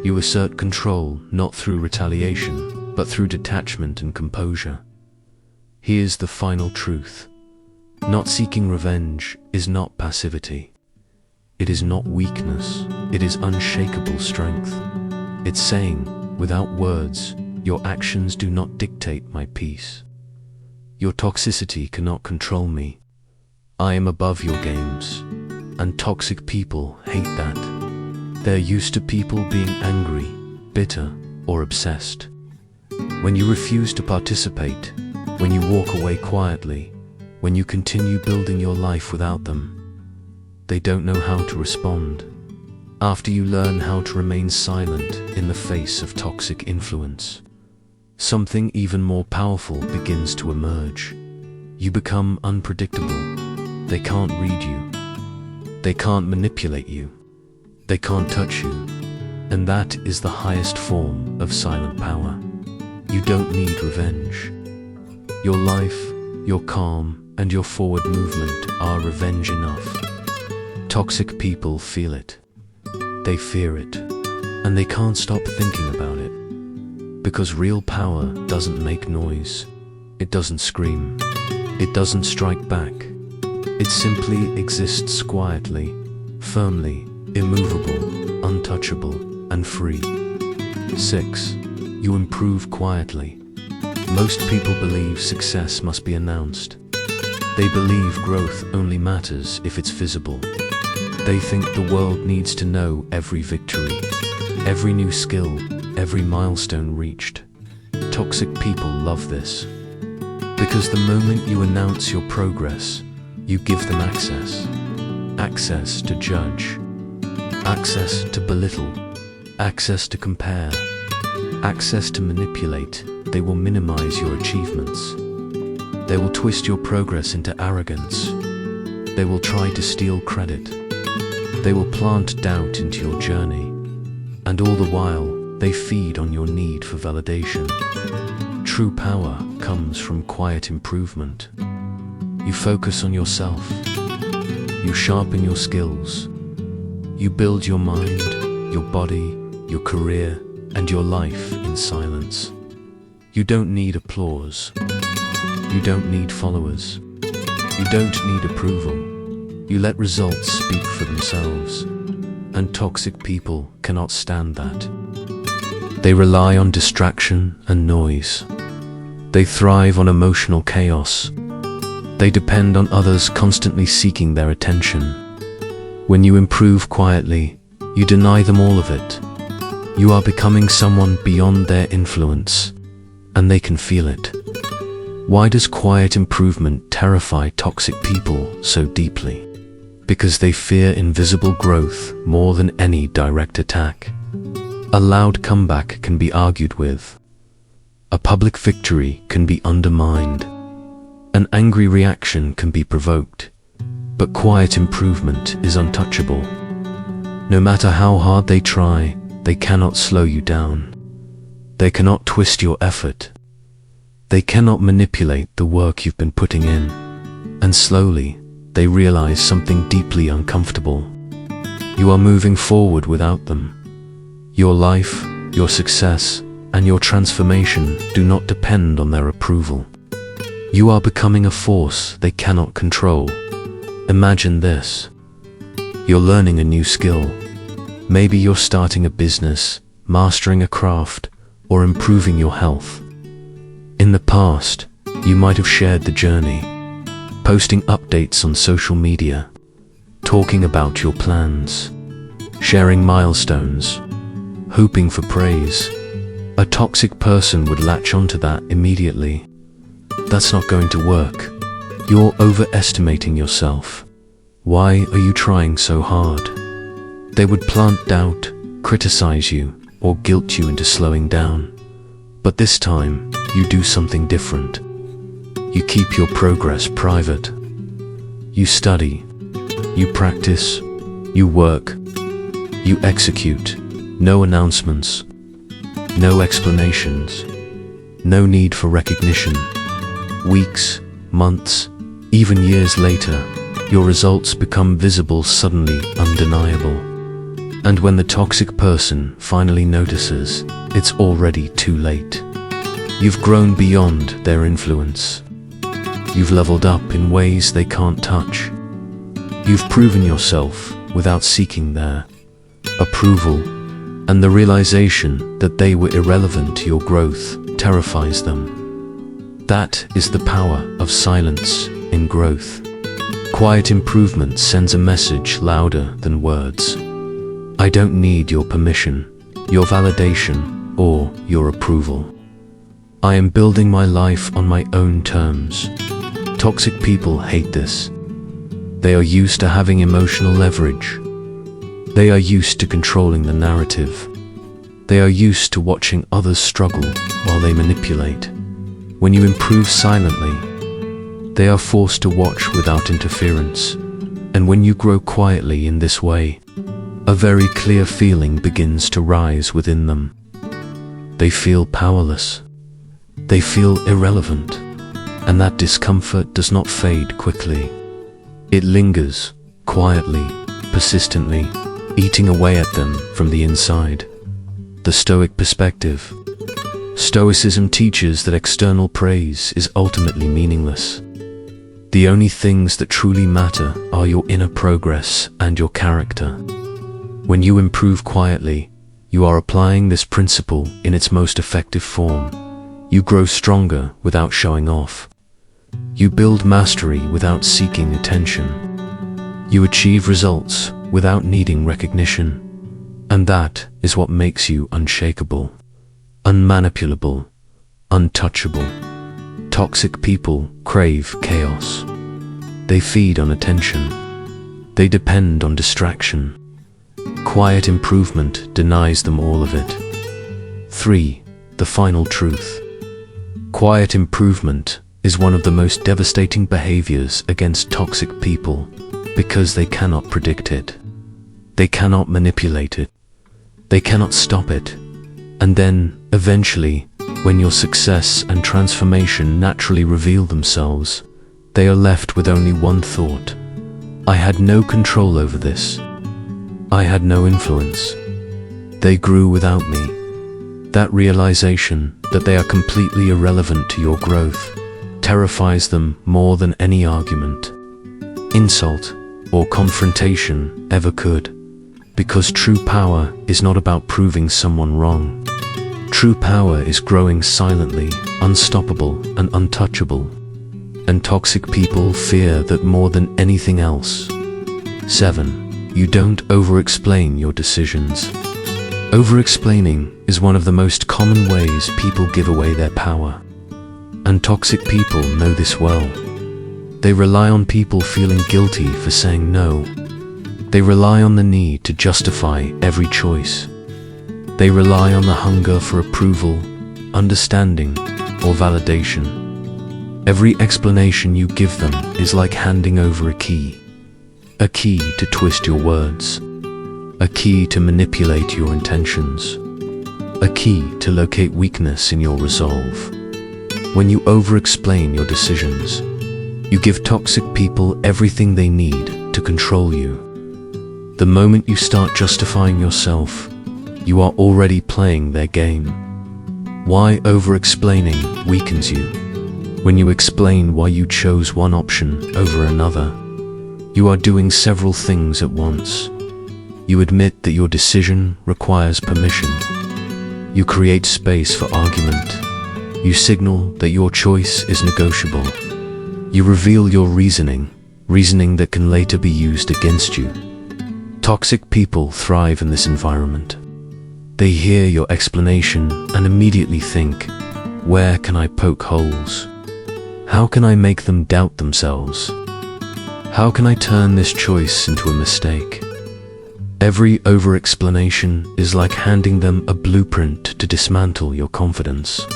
You assert control not through retaliation, but through detachment and composure. Here's the final truth. Not seeking revenge is not passivity. It is not weakness. It is unshakable strength. It's saying, without words, your actions do not dictate my peace. Your toxicity cannot control me. I am above your games. And toxic people hate that. They're used to people being angry, bitter, or obsessed. When you refuse to participate, when you walk away quietly, when you continue building your life without them, they don't know how to respond. After you learn how to remain silent in the face of toxic influence, something even more powerful begins to emerge. You become unpredictable. They can't read you. They can't manipulate you. They can't touch you. And that is the highest form of silent power. You don't need revenge. Your life, your calm, and your forward movement are revenge enough. Toxic people feel it. They fear it. And they can't stop thinking about it. Because real power doesn't make noise. It doesn't scream. It doesn't strike back. It simply exists quietly, firmly, immovable, untouchable, and free. 6. You improve quietly. Most people believe success must be announced. They believe growth only matters if it's visible. They think the world needs to know every victory, every new skill, every milestone reached. Toxic people love this. Because the moment you announce your progress, you give them access. Access to judge. Access to belittle. Access to compare. Access to manipulate. They will minimize your achievements. They will twist your progress into arrogance. They will try to steal credit. They will plant doubt into your journey. And all the while, they feed on your need for validation. True power comes from quiet improvement. You focus on yourself. You sharpen your skills. You build your mind, your body, your career, and your life in silence. You don't need applause. You don't need followers. You don't need approval. You let results speak for themselves. And toxic people cannot stand that. They rely on distraction and noise. They thrive on emotional chaos. They depend on others constantly seeking their attention. When you improve quietly, you deny them all of it. You are becoming someone beyond their influence, and they can feel it. Why does quiet improvement terrify toxic people so deeply? Because they fear invisible growth more than any direct attack. A loud comeback can be argued with. A public victory can be undermined. An angry reaction can be provoked. But quiet improvement is untouchable. No matter how hard they try, they cannot slow you down. They cannot twist your effort. They cannot manipulate the work you've been putting in. And slowly, they realize something deeply uncomfortable. You are moving forward without them. Your life, your success, and your transformation do not depend on their approval. You are becoming a force they cannot control. Imagine this. You're learning a new skill. Maybe you're starting a business, mastering a craft, or improving your health. In the past, you might have shared the journey, posting updates on social media, talking about your plans, sharing milestones, hoping for praise. A toxic person would latch onto that immediately. That's not going to work. You're overestimating yourself. Why are you trying so hard? They would plant doubt, criticize you, or guilt you into slowing down. But this time, you do something different. You keep your progress private. You study. You practice. You work. You execute. No announcements. No explanations. No need for recognition. Weeks, months, even years later, your results become visible, suddenly undeniable. And when the toxic person finally notices, it's already too late. You've grown beyond their influence. You've leveled up in ways they can't touch. You've proven yourself without seeking their approval, and the realization that they were irrelevant to your growth terrifies them. That is the power of silence in growth. Quiet improvement sends a message louder than words. I don't need your permission, your validation, or your approval. I am building my life on my own terms. Toxic people hate this. They are used to having emotional leverage. They are used to controlling the narrative. They are used to watching others struggle while they manipulate. When you improve silently, they are forced to watch without interference. And when you grow quietly in this way, a very clear feeling begins to rise within them. They feel powerless. They feel irrelevant. And that discomfort does not fade quickly. It lingers, quietly, persistently, eating away at them from the inside. The Stoic perspective. Stoicism teaches that external praise is ultimately meaningless. The only things that truly matter are your inner progress and your character. When you improve quietly, you are applying this principle in its most effective form. You grow stronger without showing off. You build mastery without seeking attention. You achieve results without needing recognition. And that is what makes you unshakable, unmanipulable, untouchable. Toxic people crave chaos. They feed on attention. They depend on distraction. Quiet improvement denies them all of it. 3. The final truth. Quiet improvement is one of the most devastating behaviors against toxic people because they cannot predict it. They cannot manipulate it. They cannot stop it. And then, eventually, when your success and transformation naturally reveal themselves, they are left with only one thought. I had no control over this. I had no influence. They grew without me. That realization that they are completely irrelevant to your growth terrifies them more than any argument, insult, or confrontation ever could. Because true power is not about proving someone wrong. True power is growing silently, unstoppable, and untouchable. And toxic people fear that more than anything else. 7. You don't over-explain your decisions. Over-explaining is one of the most common ways people give away their power. And toxic people know this well. They rely on people feeling guilty for saying no. They rely on the need to justify every choice. They rely on the hunger for approval, understanding, or validation. Every explanation you give them is like handing over a key to twist your words, a key to manipulate your intentions, a key to locate weakness in your resolve. When you over-explain your decisions, you give toxic people everything they need to control you. The moment you start justifying yourself, you are already playing their game. Why over-explaining weakens you? When you explain why you chose one option over another, you are doing several things at once. You admit that your decision requires permission. You create space for argument. You signal that your choice is negotiable. You reveal your reasoning that can later be used against you. Toxic people thrive in this environment. They hear your explanation and immediately think, where can I poke holes? How can I make them doubt themselves? How can I turn this choice into a mistake? Every over-explanation is like handing them a blueprint to dismantle your confidence.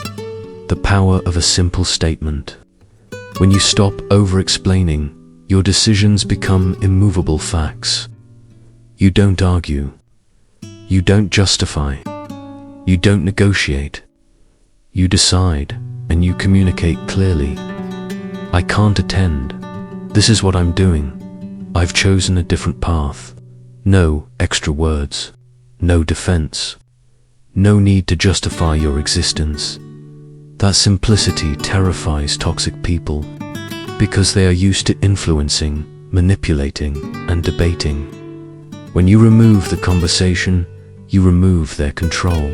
The power of a simple statement. When you stop over-explaining, your decisions become immovable facts. You don't argue. You don't justify. You don't negotiate. You decide, and you communicate clearly. I can't attend. This is what I'm doing. I've chosen a different path. No extra words. No defense. No need to justify your existence. That simplicity terrifies toxic people because they are used to influencing, manipulating, and debating. When you remove the conversation, you remove their control.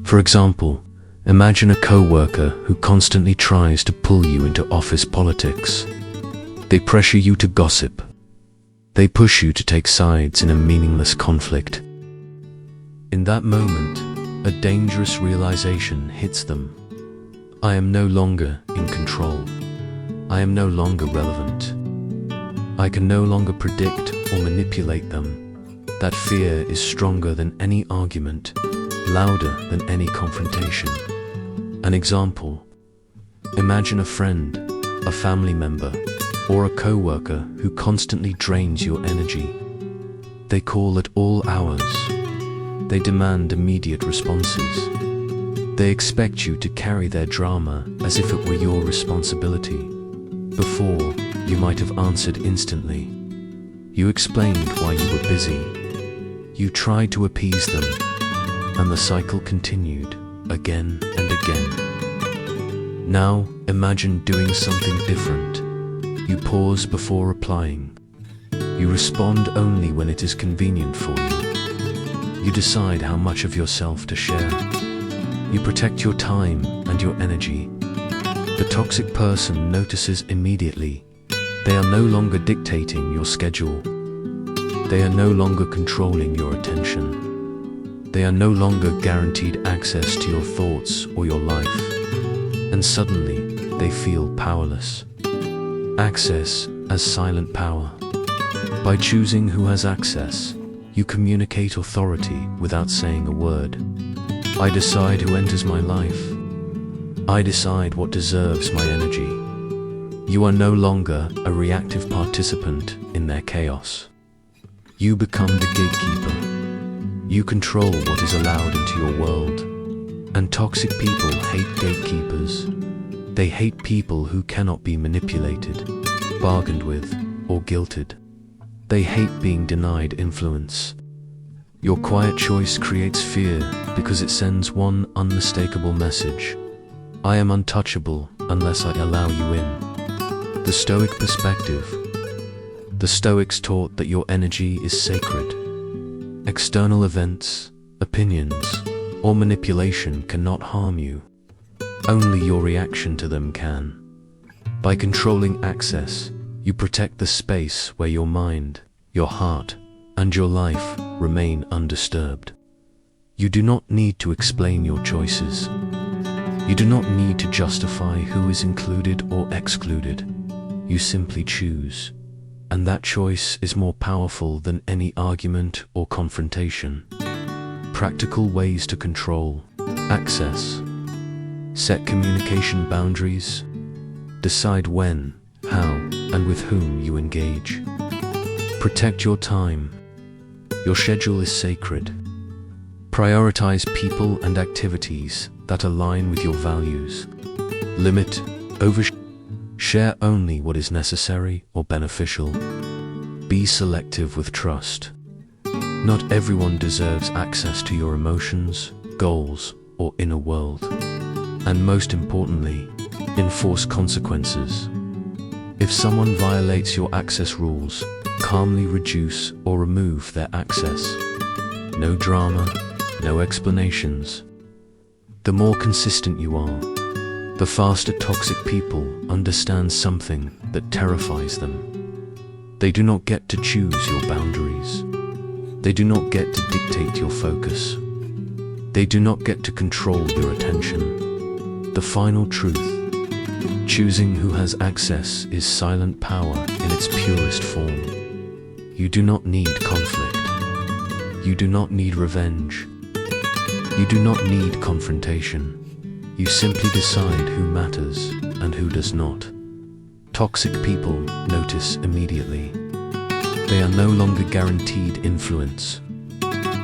For example, imagine a co-worker who constantly tries to pull you into office politics. They pressure you to gossip. They push you to take sides in a meaningless conflict. In that moment, a dangerous realization hits them. I am no longer in control. I am no longer relevant. I can no longer predict or manipulate them. That fear is stronger than any argument, louder than any confrontation. An example: imagine a friend, a family member, or a co-worker who constantly drains your energy. They call at all hours. They demand immediate responses. They expect you to carry their drama as if it were your responsibility. Before, you might have answered instantly. You explained why you were busy. You tried to appease them, and the cycle continued again and again. Now, imagine doing something different. You pause before replying. You respond only when it is convenient for you. You decide how much of yourself to share. You protect your time and your energy. The toxic person notices immediately. They are no longer dictating your schedule. They are no longer controlling your attention. They are no longer guaranteed access to your thoughts or your life. And suddenly, they feel powerless. Access as silent power. By choosing who has access, you communicate authority without saying a word. I decide who enters my life. I decide what deserves my energy. You are no longer a reactive participant in their chaos. You become the gatekeeper. You control what is allowed into your world. And toxic people hate gatekeepers. They hate people who cannot be manipulated, bargained with, or guilted. They hate being denied influence. Your quiet choice creates fear because it sends one unmistakable message. I am untouchable unless I allow you in. The Stoic perspective. The Stoics taught that your energy is sacred. External events, opinions, or manipulation cannot harm you. Only your reaction to them can. By controlling access, you protect the space where your mind, your heart, and your life remain undisturbed. You do not need to explain your choices. You do not need to justify who is included or excluded. You simply choose. And that choice is more powerful than any argument or confrontation. Practical ways to control access. Set communication boundaries. Decide when, how, and with whom you engage. Protect your time. Your schedule is sacred. Prioritize people and activities that align with your values. Limit, overshare only what is necessary or beneficial. Be selective with trust. Not everyone deserves access to your emotions, goals, or inner world. And most importantly, enforce consequences. If someone violates your access rules, calmly reduce or remove their access. No drama, no explanations, the more consistent you are, the faster toxic people understand something that terrifies them. They do not get to choose your boundaries. They do not get to dictate your focus. They do not get to control your attention. The final truth: choosing who has access is silent power in its purest form. You do not need conflict. You do not need revenge. You do not need confrontation. You simply decide who matters and who does not. Toxic people notice immediately. They are no longer guaranteed influence.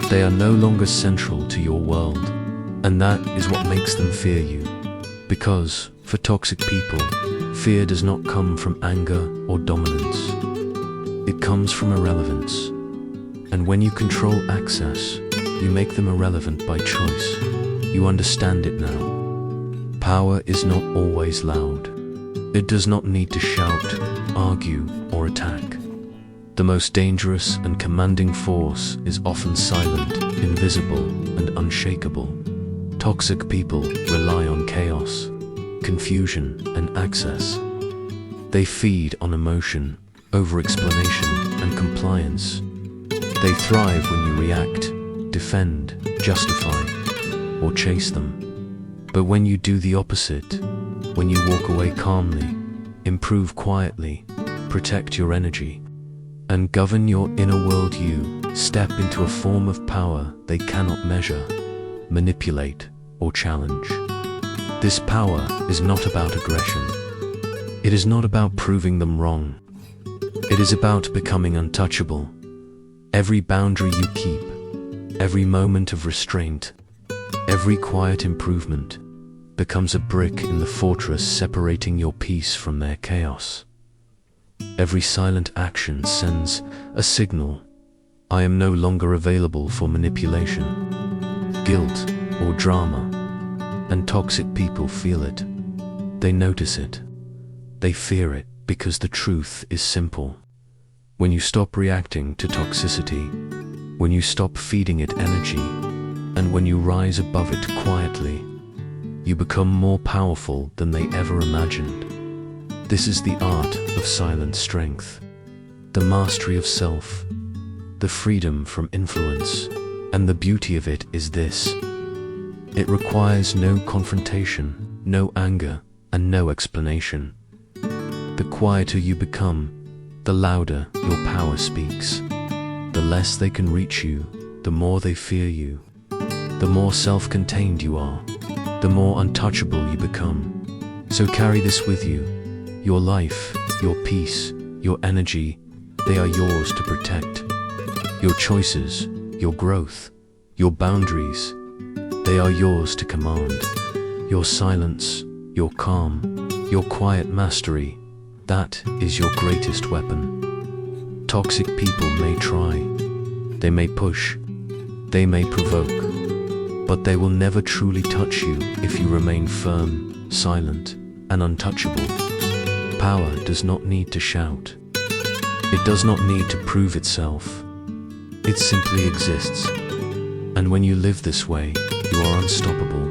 They are no longer central to your world, and that is what makes them fear you. Because, for toxic people, fear does not come from anger or dominance. It comes from irrelevance. And when you control access, you make them irrelevant by choice. You understand it now. Power is not always loud. It does not need to shout, argue, or attack. The most dangerous and commanding force is often silent, invisible, and unshakable. Toxic people rely on chaos, confusion, and access. They feed on emotion, over-explanation, and compliance. They thrive when you react, defend, justify, or chase them. But when you do the opposite, when you walk away calmly, improve quietly, protect your energy, and govern your inner world, you step into a form of power they cannot measure, manipulate, or challenge. This power is not about aggression. It is not about proving them wrong. It is about becoming untouchable. Every boundary you keep, every moment of restraint, every quiet improvement becomes a brick in the fortress separating your peace from their chaos. Every silent action sends a signal: I am no longer available for manipulation, guilt, or drama. And toxic people feel it. They notice it. They fear it because the truth is simple. When you stop reacting to toxicity, when you stop feeding it energy, and when you rise above it quietly, you become more powerful than they ever imagined. This is the art of silent strength, the mastery of self, the freedom from influence, and the beauty of it is this: it requires no confrontation, no anger, and no explanation. The quieter you become, the louder your power speaks. The less they can reach you, the more they fear you. The more self-contained you are, the more untouchable you become. So carry this with you. Your life, your peace, your energy, they are yours to protect. Your choices, your growth, your boundaries, they are yours to command. Your silence, your calm, your quiet mastery, that is your greatest weapon. Toxic people may try, they may push, they may provoke, but they will never truly touch you if you remain firm, silent, and untouchable. Power does not need to shout. It does not need to prove itself. It simply exists. And when you live this way, you are unstoppable.